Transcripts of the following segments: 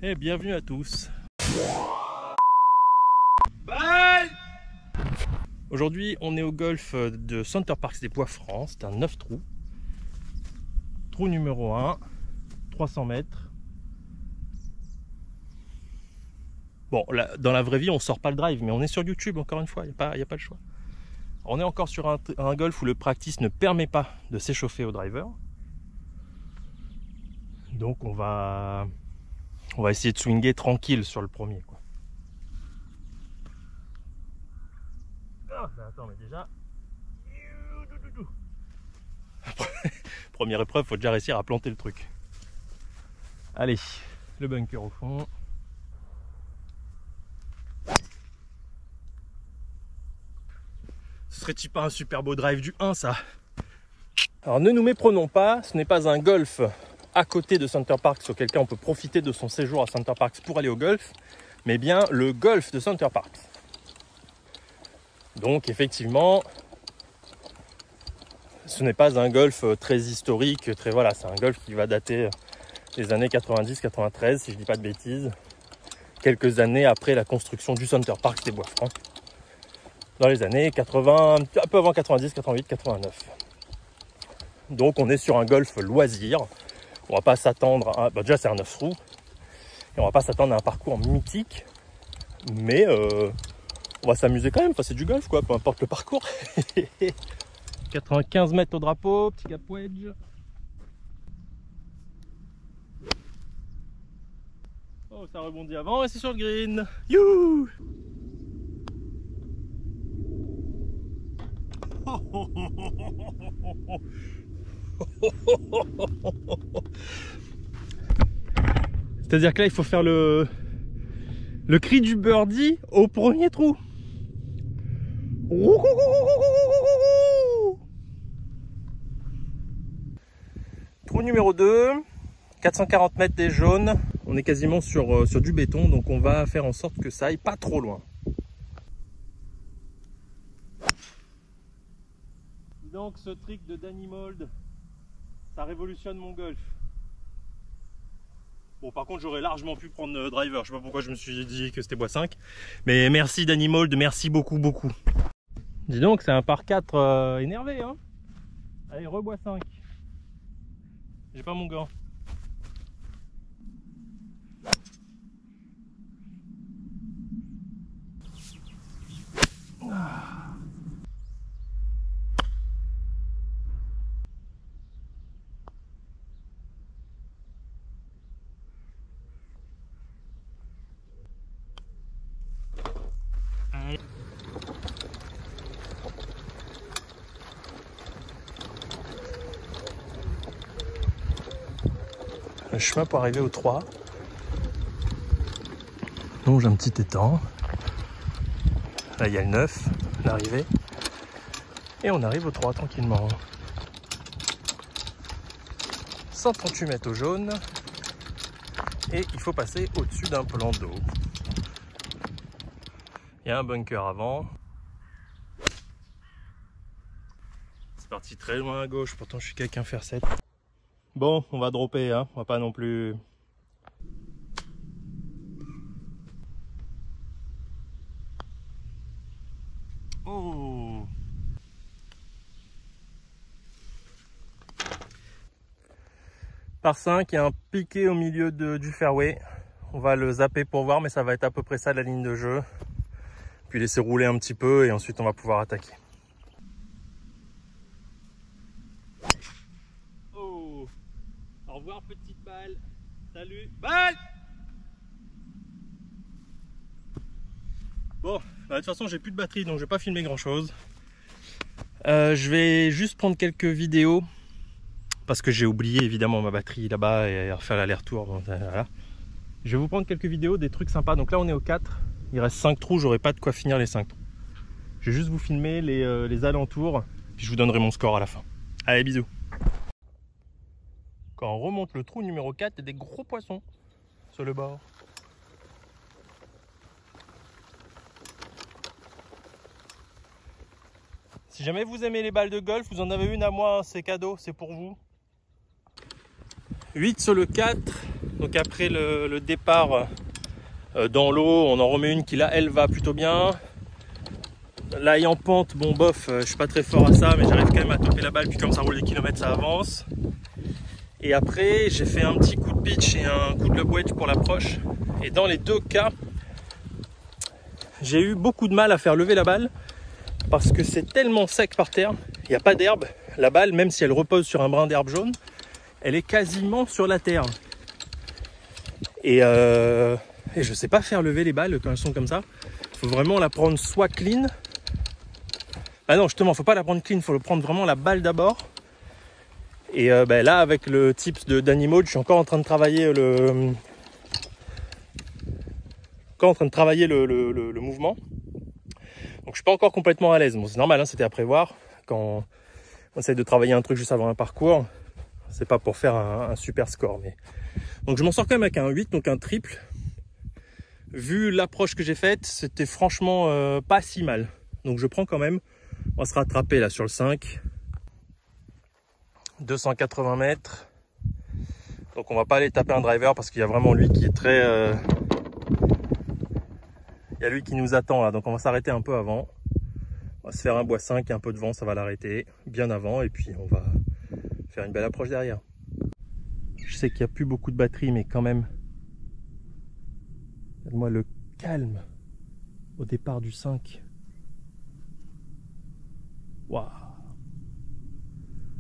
Et bienvenue à tous. Aujourd'hui, on est au golf de Center Parcs des Bois-Francs. C'est un 9 trous. Trou numéro 1, 300 mètres. Bon, là, dans la vraie vie, on sort pas le drive, mais on est sur YouTube, encore une fois, il n'y a pas le choix. On est encore sur un golf où le practice ne permet pas de s'échauffer au driver. Donc on va essayer de swinguer tranquille sur le premier, quoi. Ah, attends, mais déjà... Première épreuve, faut déjà réussir à planter le truc. Allez, le bunker au fond. Ce serait-il pas un super beau drive du 1, ça? Alors ne nous méprenons pas, ce n'est pas un golf à côté de Center Parcs auquel cas on peut profiter de son séjour à Center Parcs pour aller au golf, mais bien le golf de Center Parcs. Donc effectivement, ce n'est pas un golf très historique, voilà, c'est un golf qui va dater des années 90-93, si je dis pas de bêtises, quelques années après la construction du Center Parcs des Bois-Francs, dans les années 80, un peu avant 90, 88, 89. Donc on est sur un golf loisir. On va pas s'attendre à... déjà c'est un 9 trous. Et on va pas s'attendre à un parcours mythique. Mais on va s'amuser quand même. Enfin, c'est du golf, quoi, peu importe le parcours. 95 mètres au drapeau, petit gap wedge. Oh, ça rebondit avant et c'est sur le green. Youhou! C'est-à-dire que là, il faut faire le cri du birdie au premier trou. Trou numéro 2, 440 mètres des jaunes. On est quasiment sur du béton, donc on va faire en sorte que ça aille pas trop loin. Donc ce trick de Danny Mold, ça révolutionne mon golf. Bon, par contre, j'aurais largement pu prendre driver. Je sais pas pourquoi je me suis dit que c'était bois 5. Mais merci Danny Mold, merci beaucoup. Dis donc, c'est un par 4 énervé, hein. Allez, rebois 5. J'ai pas mon gant. Le chemin pour arriver au 3. Donc j'ai un petit étang. Là il y a le 9, l'arrivée. Et on arrive au 3 tranquillement. 138 mètres au jaune. Et il faut passer au-dessus d'un plan d'eau. Il y a un bunker avant. C'est parti très loin à gauche, pourtant je suis quelqu'un faire 7. Bon, on va dropper, hein. On va pas non plus... Oh! Par 5, il y a un piqué au milieu du fairway. On va le zapper pour voir, mais ça va être à peu près ça la ligne de jeu. Puis laisser rouler un petit peu et ensuite on va pouvoir attaquer. Oh! Au revoir petite balle. Salut. Balle! Bon, bah, de toute façon j'ai plus de batterie donc je vais pas filmer grand chose. Je vais juste prendre quelques vidéos parce que j'ai oublié évidemment ma batterie là-bas et faire l'aller-retour. Bon, voilà. Je vais vous prendre quelques vidéos, des trucs sympas. Donc là on est au 4, il reste 5 trous, j'aurai pas de quoi finir les 5 trous. Je vais juste vous filmer les alentours, puis je vous donnerai mon score à la fin. Allez, bisous. Quand on remonte le trou numéro 4, il y a des gros poissons sur le bord. Si jamais vous aimez les balles de golf, vous en avez une à moi, c'est cadeau, c'est pour vous. 8 sur le 4. Donc après le départ dans l'eau, on en remet une qui là, elle va plutôt bien. L'ail en pente, bon bof, je suis pas très fort à ça, mais j'arrive quand même à toper la balle, puis comme ça roule des kilomètres, ça avance. Et après, j'ai fait un petit coup de pitch et un coup de lob wedge pour l'approche. Et dans les deux cas, j'ai eu beaucoup de mal à faire lever la balle parce que c'est tellement sec par terre, il n'y a pas d'herbe. La balle, même si elle repose sur un brin d'herbe jaune, elle est quasiment sur la terre. Et je sais pas faire lever les balles quand elles sont comme ça. Il faut vraiment la prendre soit clean. Ah non, justement, faut pas la prendre clean, faut le prendre vraiment la balle d'abord. Et là, avec le tips d'Animode, je suis encore en train de travailler le mouvement. Donc je suis pas encore complètement à l'aise. Bon, c'est normal, hein, c'était à prévoir. Quand on essaie de travailler un truc juste avant un parcours, c'est pas pour faire un super score. Mais... Donc je m'en sors quand même avec un 8, donc un triple. Vu l'approche que j'ai faite, c'était franchement pas si mal. Donc je prends quand même, on va se rattraper là sur le 5. 280 mètres. Donc on va pas aller taper un driver parce qu'il y a vraiment lui qui est très... Il y a lui qui nous attend là, donc on va s'arrêter un peu avant. On va se faire un bois 5 et un peu de vent, ça va l'arrêter bien avant. Et puis on va faire une belle approche derrière. Je sais qu'il n'y a plus beaucoup de batterie, mais quand même... Regarde-moi le calme au départ du 5. Waouh!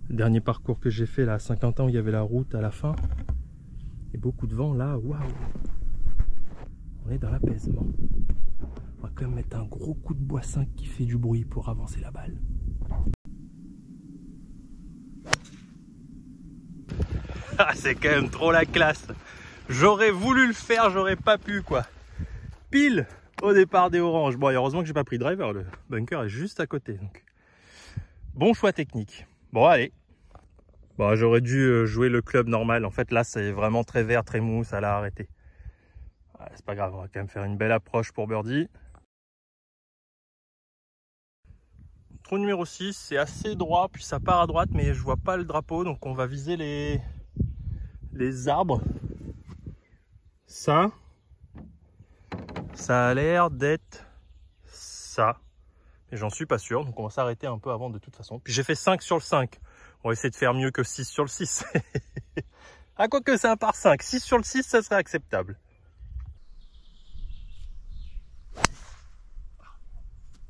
Le dernier parcours que j'ai fait là à Saint-Quentin où il y avait la route à la fin et beaucoup de vent là, waouh! On est dans l'apaisement. On va quand même mettre un gros coup de bois 5 qui fait du bruit pour avancer la balle. Ah, c'est quand même trop la classe. J'aurais voulu le faire, j'aurais pas pu quoi. Pile au départ des oranges. Bon, et heureusement que j'ai pas pris driver, le bunker est juste à côté. Donc. Bon choix technique. Bon, allez. Bon, j'aurais dû jouer le club normal. En fait, là, c'est vraiment très vert, très mou, ça l'a arrêté. Ouais, c'est pas grave, on va quand même faire une belle approche pour birdie. Trou numéro 6, c'est assez droit, puis ça part à droite, mais je vois pas le drapeau, donc on va viser les arbres. Ça a l'air d'être ça. Et j'en suis pas sûr, donc on va s'arrêter un peu avant de toute façon. Puis j'ai fait 5 sur le 5. On va essayer de faire mieux que 6 sur le 6. Ah, quoi que c'est un par 5. 6 sur le 6, ça serait acceptable.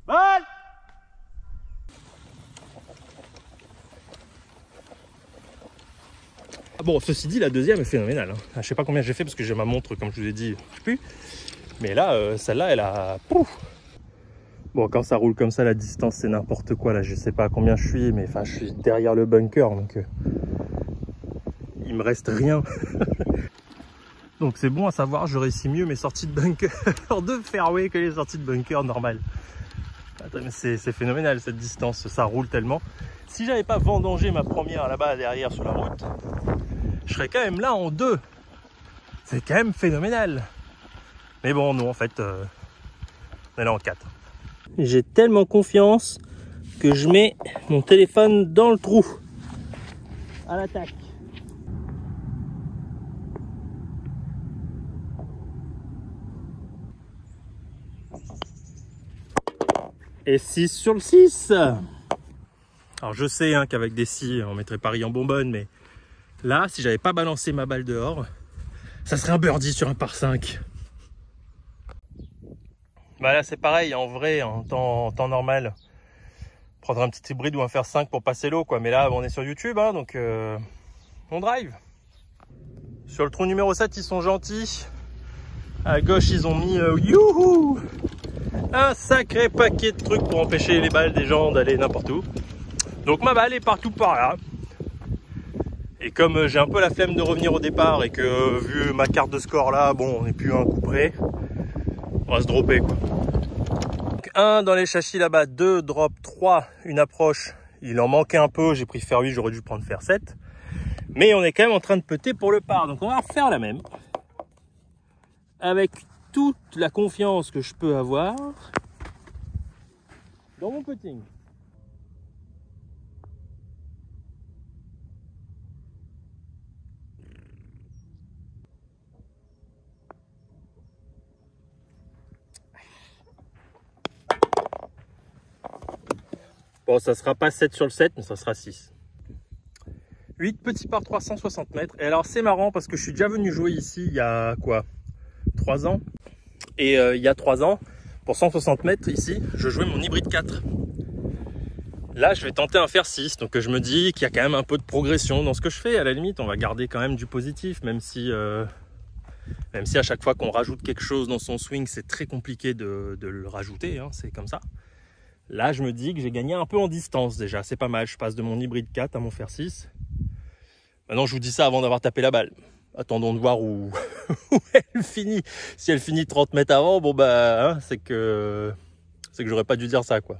Balle! Ah bon, ceci dit, la deuxième est phénoménale. Hein. Je sais pas combien j'ai fait parce que j'ai ma montre, comme je vous ai dit, je sais plus. Mais là, celle-là, elle a... Pouf! Bon, quand ça roule comme ça, la distance, c'est n'importe quoi. Là, je sais pas à combien je suis, mais enfin, je suis derrière le bunker, donc il me reste rien. Donc c'est bon à savoir, je réussis mieux mes sorties de bunker de fairway que les sorties de bunker normales. Attends, mais c'est phénoménal cette distance, ça roule tellement. Si j'avais pas vendangé ma première là-bas derrière sur la route, je serais quand même là en 2. C'est quand même phénoménal. Mais bon, non, en fait, on est là en 4. J'ai tellement confiance que je mets mon téléphone dans le trou. À l'attaque. Et 6 sur le 6. Alors je sais hein, qu'avec des scies, on mettrait Paris en bonbonne, mais là, si j'avais pas balancé ma balle dehors, ça serait un birdie sur un par 5. Bah là c'est pareil, en vrai, en temps normal, prendre un petit hybride ou un faire 5 pour passer l'eau, quoi. Mais là, on est sur YouTube, hein, donc on drive. Sur le trou numéro 7, ils sont gentils. À gauche, ils ont mis youhou, un sacré paquet de trucs pour empêcher les balles des gens d'aller n'importe où. Donc ma balle est partout par là. Et comme j'ai un peu la flemme de revenir au départ et que vu ma carte de score là, bon, on n'est plus à un coup près, on va se dropper quoi. Donc 1 dans les châssis là-bas, 2 drop, 3 une approche. Il en manquait un peu, j'ai pris fer 8, j'aurais dû prendre fer 7. Mais on est quand même en train de putter pour le par. Donc on va refaire la même. Avec toute la confiance que je peux avoir dans mon putting. Bon, ça sera pas 7 sur le 7, mais ça sera 6. 8 petits par 360 mètres. Et alors, c'est marrant parce que je suis déjà venu jouer ici il y a quoi, 3 ans. Et il y a 3 ans, pour 160 mètres ici, je jouais mon hybride 4. Là, je vais tenter un fer 6. Donc, je me dis qu'il y a quand même un peu de progression dans ce que je fais. À la limite, on va garder quand même du positif, même si à chaque fois qu'on rajoute quelque chose dans son swing, c'est très compliqué de le rajouter, hein, c'est comme ça. Là, je me dis que j'ai gagné un peu en distance déjà, c'est pas mal. Je passe de mon hybride 4 à mon fer 6. Maintenant, je vous dis ça avant d'avoir tapé la balle. Attendons de voir où elle finit. Si elle finit 30 mètres avant, bon bah, hein, c'est que j'aurais pas dû dire ça, quoi.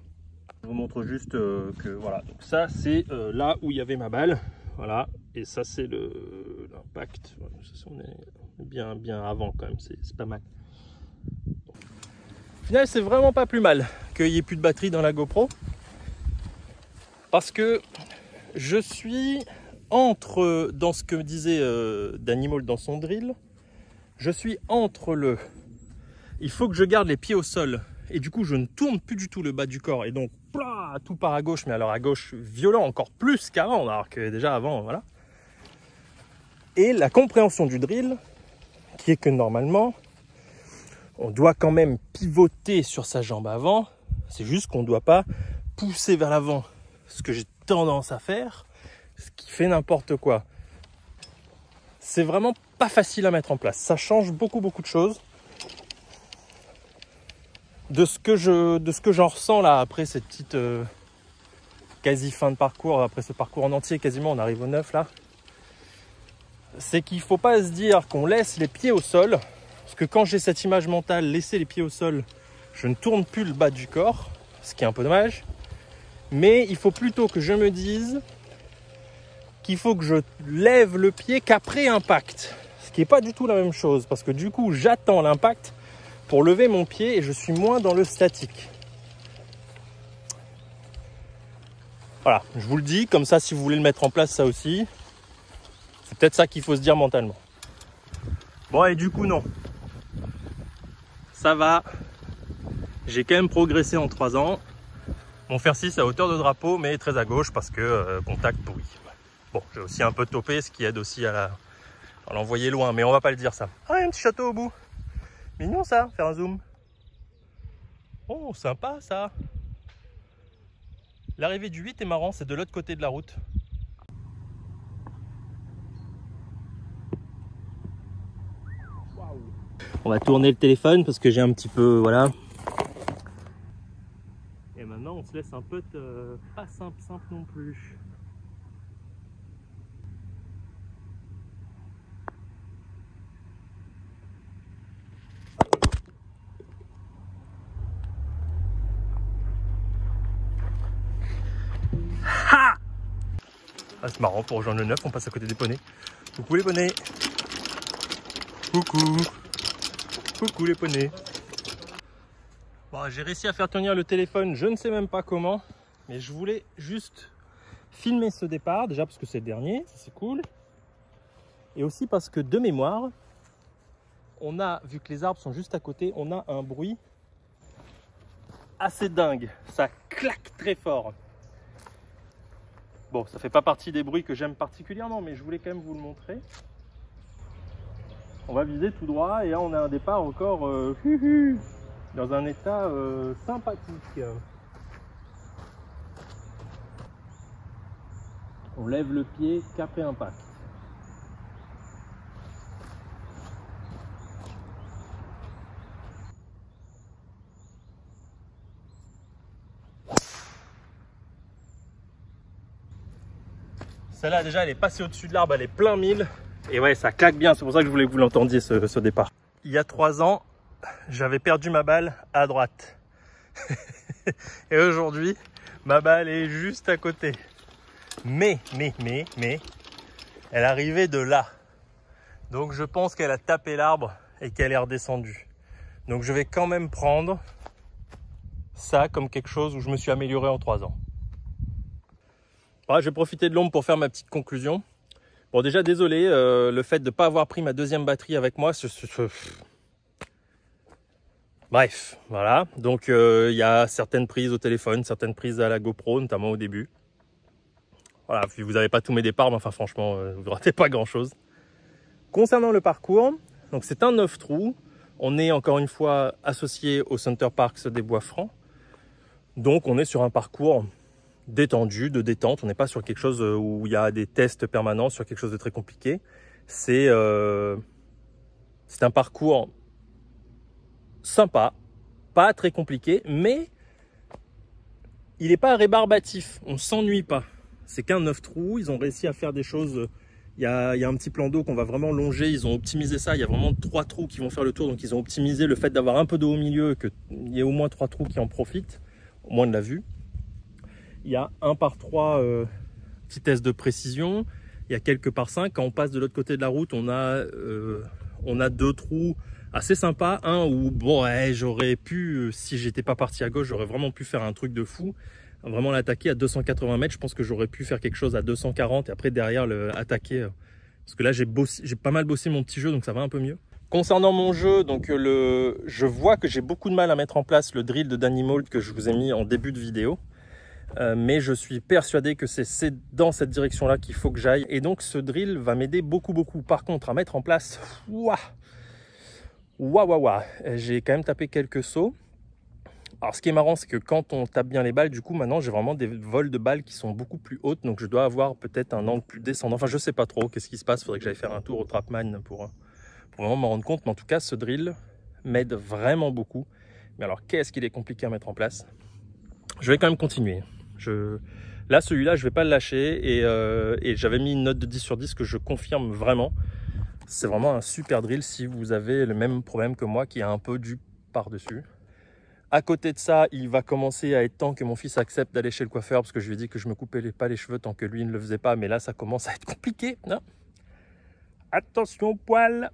Je vous montre juste que voilà. Donc ça, c'est là où il y avait ma balle. Voilà. Et ça, c'est l'impact. Voilà, on est bien avant quand même, c'est pas mal. Au final, c'est vraiment pas plus mal qu'il n'y ait plus de batterie dans la GoPro. Parce que je suis entre, dans ce que disait Danimal dans son drill, je suis entre il faut que je garde les pieds au sol. Et du coup, je ne tourne plus du tout le bas du corps. Et donc, tout part à gauche. Mais alors à gauche, violent encore plus qu'avant. Alors que déjà avant, voilà. Et la compréhension du drill, qui est que normalement, on doit quand même pivoter sur sa jambe avant. C'est juste qu'on ne doit pas pousser vers l'avant. Ce que j'ai tendance à faire, ce qui fait n'importe quoi. C'est vraiment pas facile à mettre en place. Ça change beaucoup de choses. De ce que j'en ressens là, après cette petite quasi fin de parcours, après ce parcours en entier, quasiment, on arrive au 9 là. C'est qu'il ne faut pas se dire qu'on laisse les pieds au sol. Parce que quand j'ai cette image mentale, laisser les pieds au sol, je ne tourne plus le bas du corps, ce qui est un peu dommage. Mais il faut plutôt que je me dise qu'il faut que je lève le pied qu'après impact. Ce qui n'est pas du tout la même chose, parce que du coup, j'attends l'impact pour lever mon pied et je suis moins dans le statique. Voilà, je vous le dis, comme ça, si vous voulez le mettre en place, ça aussi, c'est peut-être ça qu'il faut se dire mentalement. Bon, et du coup, non. Ça va. J'ai quand même progressé en 3 ans. Mon fer 6 à hauteur de drapeau, mais très à gauche parce que contact pourri. Bon, j'ai aussi un peu topé, ce qui aide aussi à l'envoyer loin, mais on va pas le dire ça. Ah, il y a un petit château au bout. Mignon ça, faire un zoom. Oh, sympa ça. L'arrivée du 8 est marrant, c'est de l'autre côté de la route. On va tourner le téléphone parce que j'ai un petit peu, voilà. Et maintenant on se laisse un peu pas simple non plus. Ha! Ah, c'est marrant, pour rejoindre le 9, on passe à côté des poneys. Coucou les poneys. Coucou. Coucou les poneys. Bon, j'ai réussi à faire tenir le téléphone, je ne sais même pas comment, mais je voulais juste filmer ce départ, déjà parce que c'est le dernier, c'est cool. Et aussi parce que de mémoire, on a, vu que les arbres sont juste à côté, on a un bruit assez dingue. Ça claque très fort. Bon, ça fait pas partie des bruits que j'aime particulièrement, mais je voulais quand même vous le montrer. On va viser tout droit et là on a un départ encore dans un état sympathique. On lève le pied qu'après impact. Celle-là déjà elle est passée au-dessus de l'arbre, elle est plein mille. Et ouais, ça claque bien, c'est pour ça que je voulais que vous l'entendiez ce départ. Il y a 3 ans, j'avais perdu ma balle à droite. Et aujourd'hui, ma balle est juste à côté. Mais, elle arrivait de là. Donc je pense qu'elle a tapé l'arbre et qu'elle est redescendue. Donc je vais quand même prendre ça comme quelque chose où je me suis amélioré en 3 ans. Voilà, je vais profiter de l'ombre pour faire ma petite conclusion. Bon, déjà, désolé, le fait de ne pas avoir pris ma deuxième batterie avec moi, Bref, voilà. Donc il y a certaines prises au téléphone, certaines prises à la GoPro, notamment au début. Voilà, puis vous n'avez pas tous mes départs, mais enfin franchement, vous ne ratez pas grand-chose. Concernant le parcours, donc c'est un 9 trous. On est encore une fois associé au Center Parcs des Bois-Francs. Donc on est sur un parcours détendu, de détente. On n'est pas sur quelque chose où il y a des tests permanents, sur quelque chose de très compliqué. C'est un parcours sympa, pas très compliqué, mais il n'est pas rébarbatif, on ne s'ennuie pas. C'est qu'un 9 trous, ils ont réussi à faire des choses. Il y a un petit plan d'eau qu'on va vraiment longer, ils ont optimisé ça, il y a vraiment 3 trous qui vont faire le tour, donc ils ont optimisé le fait d'avoir un peu d'eau au milieu, qu'il y ait au moins 3 trous qui en profitent, au moins de la vue. Il y a 1 par 3 petits tests de précision, il y a quelques par 5. Quand on passe de l'autre côté de la route, on a 2 trous assez sympa, un où bon ouais, j'aurais pu, si j'étais pas parti à gauche, j'aurais vraiment pu faire un truc de fou, vraiment l'attaquer à 280 mètres. Je pense que j'aurais pu faire quelque chose à 240 et après derrière attaquer, parce que là j'ai pas mal bossé mon petit jeu, donc ça va un peu mieux. Concernant mon jeu, donc je vois que j'ai beaucoup de mal à mettre en place le drill de Danny Mould que je vous ai mis en début de vidéo, mais je suis persuadé que c'est dans cette direction là qu'il faut que j'aille, et donc ce drill va m'aider beaucoup. Par contre à mettre en place, j'ai quand même tapé quelques sauts. Alors ce qui est marrant, c'est que quand on tape bien les balles, du coup maintenant j'ai vraiment des vols de balles qui sont beaucoup plus hautes, donc je dois avoir peut-être un angle plus descendant. Enfin je sais pas trop qu'est-ce qui se passe, il faudrait que j'aille faire un tour au Trapman pour vraiment m'en rendre compte, mais en tout cas ce drill m'aide vraiment beaucoup. Mais alors qu'est-ce qu'il est compliqué à mettre en place. Je vais quand même continuer. Là celui-là je vais pas le lâcher, et j'avais mis une note de 10 sur 10 que je confirme vraiment. C'est vraiment un super drill si vous avez le même problème que moi qui a un peu du par-dessus. À côté de ça, il va commencer à être temps que mon fils accepte d'aller chez le coiffeur, parce que je lui ai dit que je ne me coupais pas les cheveux tant que lui ne le faisait pas, mais là ça commence à être compliqué. Non, attention poil.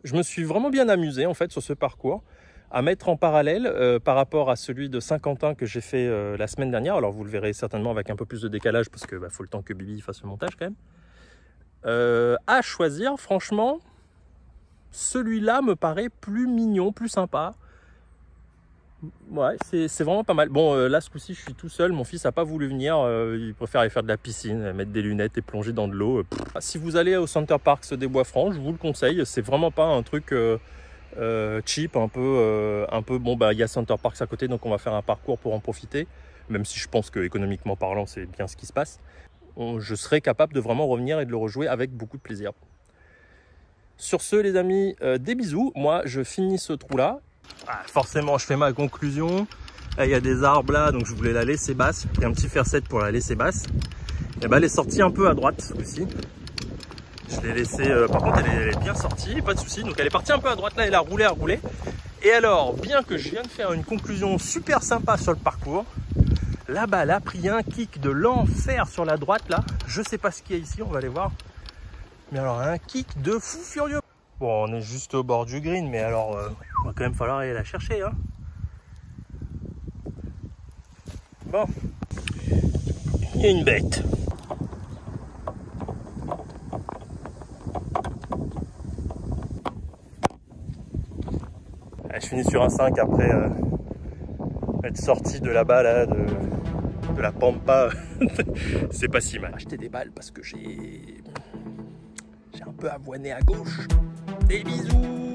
Je me suis vraiment bien amusé en fait sur ce parcours, à mettre en parallèle par rapport à celui de Saint-Quentin que j'ai fait la semaine dernière. Alors vous le verrez certainement avec un peu plus de décalage, parce que faut le temps que Bibi fasse le montage quand même. À choisir, franchement, celui-là me paraît plus mignon, plus sympa. Ouais, c'est vraiment pas mal. Bon, là, ce coup-ci, je suis tout seul. Mon fils n'a pas voulu venir. Il préfère aller faire de la piscine, mettre des lunettes et plonger dans de l'eau. Si vous allez au Center Parcs des Bois-Francs, je vous le conseille. C'est vraiment pas un truc cheap, un peu bon, il y a Center Parcs à côté, donc on va faire un parcours pour en profiter. Même si je pense que économiquement parlant, c'est bien ce qui se passe. Je serai capable de vraiment revenir et de le rejouer avec beaucoup de plaisir. Sur ce, les amis, des bisous. Moi, je finis ce trou-là. Forcément, je fais ma conclusion. Là, il y a des arbres là, donc je voulais la laisser basse. Il y a un petit fer-7 pour la laisser basse. Et elle est sortie un peu à droite aussi. Je l'ai laissée. Par contre, elle est bien sortie, pas de souci. Donc, elle est partie un peu à droite là. Elle a roulé, Et alors, bien que je viens de faire une conclusion super sympa sur le parcours, là-bas, elle a pris un kick de l'enfer sur la droite là. Je sais pas ce qu'il y a ici, on va aller voir. Mais alors, un kick de fou furieux. Bon, on est juste au bord du green, mais alors, il va quand même falloir aller la chercher, hein. Bon, il y a une bête. Je finis sur un 5 après être sorti de là-bas, là, de la pampa. C'est pas si mal. J'ai acheté des balles parce que j'ai un peu avoiné à gauche. Des bisous.